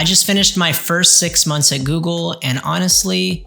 I just finished my first 6 months at Google, and honestly,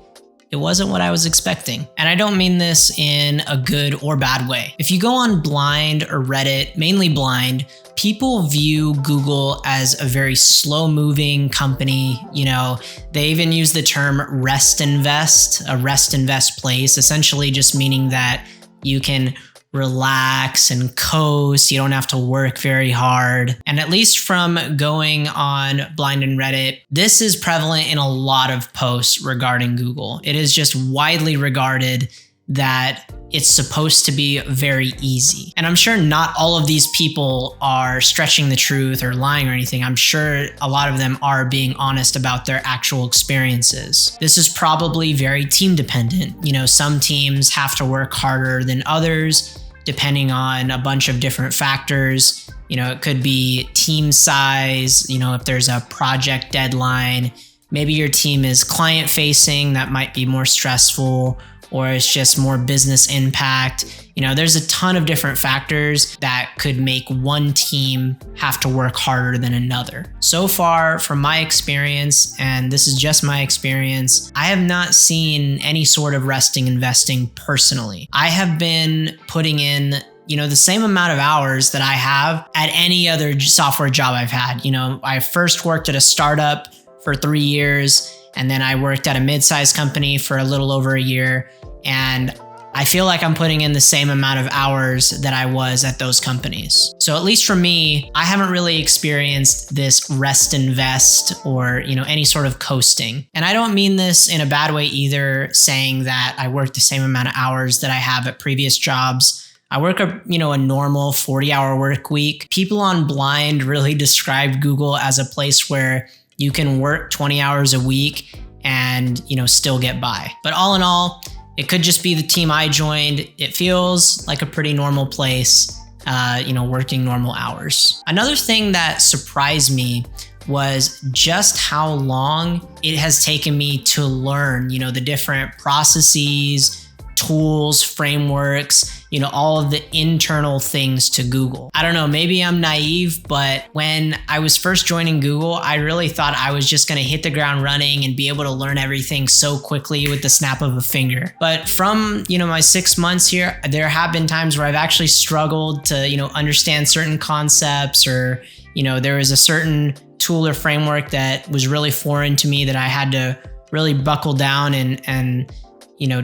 it wasn't what I was expecting. And I don't mean this in a good or bad way. If you go on Blind or Reddit, mainly Blind, people view Google as a very slow-moving company. They even use the term rest invest, a rest invest place, essentially just meaning that you can relax and coast. You don't have to work very hard. And at least from going on Blind and Reddit, this is prevalent in a lot of posts regarding Google. It is just widely regarded that it's supposed to be very easy. And I'm sure not all of these people are stretching the truth or lying or anything. I'm sure a lot of them are being honest about their actual experiences. This is probably very team dependent. Some teams have to work harder than others, depending on a bunch of different factors. It could be team size, if there's a project deadline, maybe your team is client facing, that might be more stressful, or it's just more business impact. There's a ton of different factors that could make one team have to work harder than another. So far, from my experience, and this is just my experience, I have not seen any sort of resting investing personally. I have been putting in the same amount of hours that I have at any other software job I've had. I first worked at a startup for 3 years, and then I worked at a mid-sized company for a little over a year. And I feel like I'm putting in the same amount of hours that I was at those companies. So at least for me, I haven't really experienced this rest invest or, any sort of coasting. And I don't mean this in a bad way either, saying that I work the same amount of hours that I have at previous jobs. I work a normal 40-hour work week. People on Blind really describe Google as a place where you can work 20 hours a week and, still get by. But all in all, it could just be the team I joined. It feels like a pretty normal place, working normal hours. Another thing that surprised me was just how long it has taken me to learn, the different processes, tools, frameworks, all of the internal things to Google. I don't know, maybe I'm naive, but when I was first joining Google, I really thought I was just going to hit the ground running and be able to learn everything so quickly with the snap of a finger. But from, my 6 months here, there have been times where I've actually struggled to, understand certain concepts, or, there was a certain tool or framework that was really foreign to me that I had to really buckle down and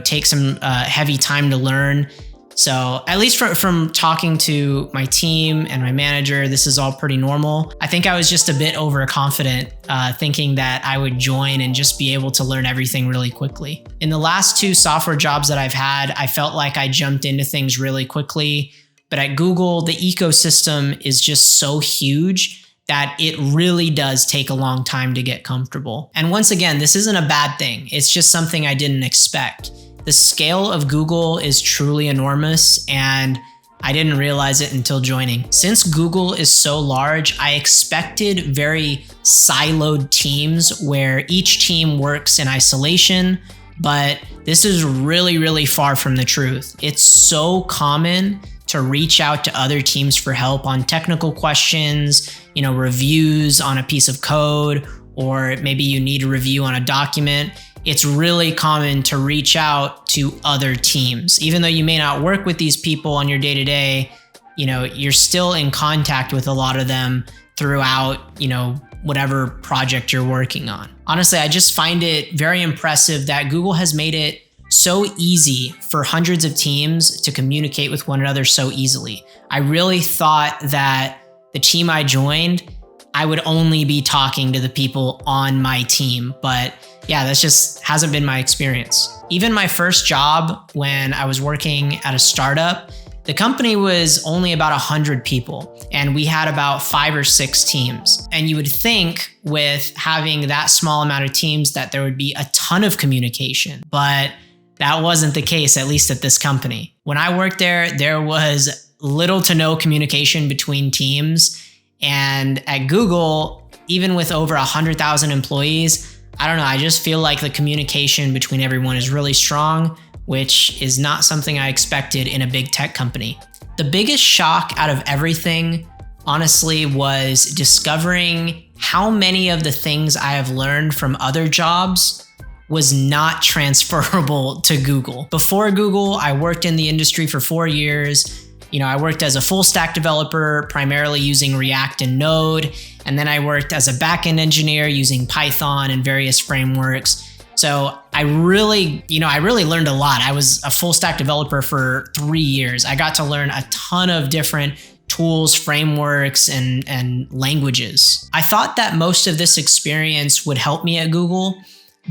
take some heavy time to learn. So at least from talking to my team and my manager, this is all pretty normal. I think I was just a bit overconfident, thinking that I would join and just be able to learn everything really quickly. In the last 2 software jobs that I've had, I felt like I jumped into things really quickly. But at Google, the ecosystem is just so huge that it really does take a long time to get comfortable. And once again, this isn't a bad thing. It's just something I didn't expect. The scale of Google is truly enormous, and I didn't realize it until joining. Since Google is so large, I expected very siloed teams where each team works in isolation, but this is really, really far from the truth. It's so common to reach out to other teams for help on technical questions, reviews on a piece of code, or maybe you need a review on a document. It's really common to reach out to other teams. Even though you may not work with these people on your day-to-day, you're still in contact with a lot of them throughout, whatever project you're working on. Honestly, I just find it very impressive that Google has made it so easy for hundreds of teams to communicate with one another so easily. I really thought that the team I joined, I would only be talking to the people on my team, but yeah, that's just hasn't been my experience. Even my first job, when I was working at a startup, the company was only about 100 people, and we had about 5 or 6 teams. And you would think with having that small amount of teams that there would be a ton of communication, but that wasn't the case, at least at this company. When I worked there was little to no communication between teams. And at Google, even with over 100,000 employees, I don't know, I just feel like the communication between everyone is really strong, which is not something I expected in a big tech company. The biggest shock out of everything honestly was discovering how many of the things I have learned from other jobs was not transferable to Google. Before Google, I worked in the industry for 4 years. I worked as a full stack developer, primarily using React and Node. And then I worked as a backend engineer using Python and various frameworks. So I really learned a lot. I was a full stack developer for 3 years. I got to learn a ton of different tools, frameworks, and languages. I thought that most of this experience would help me at Google,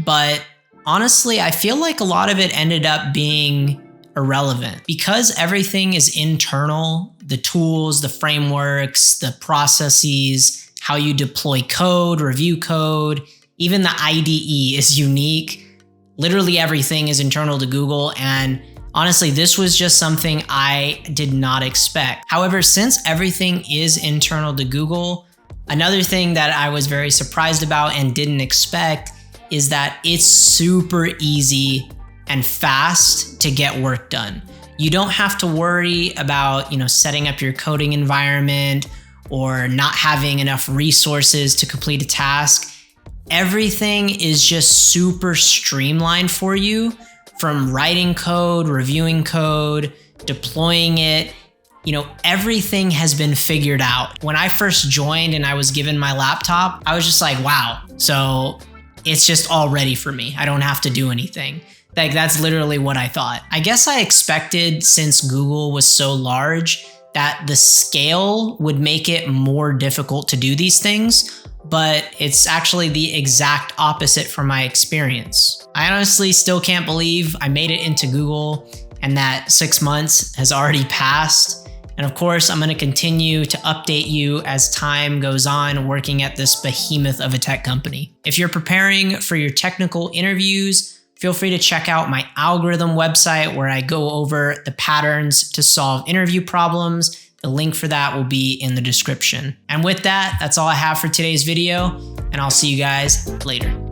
but honestly, I feel like a lot of it ended up being irrelevant. Because everything is internal, the tools, the frameworks, the processes, how you deploy code, review code, even the IDE is unique. Literally everything is internal to Google, and honestly, this was just something I did not expect. However, since everything is internal to Google, another thing that I was very surprised about and didn't expect is that it's super easy and fast to get work done. You don't have to worry about, setting up your coding environment or not having enough resources to complete a task. Everything is just super streamlined for you, from writing code, reviewing code, deploying it. Everything has been figured out. When I first joined and I was given my laptop, I was just like, wow. So it's just all ready for me. I don't have to do anything. Like, that's literally what I thought. I guess I expected, since Google was so large, that the scale would make it more difficult to do these things, but it's actually the exact opposite from my experience. I honestly still can't believe I made it into Google and that 6 months has already passed. And of course, I'm going to continue to update you as time goes on working at this behemoth of a tech company. If you're preparing for your technical interviews, feel free to check out my algorithm website where I go over the patterns to solve interview problems. The link for that will be in the description. And with that, that's all I have for today's video, and I'll see you guys later.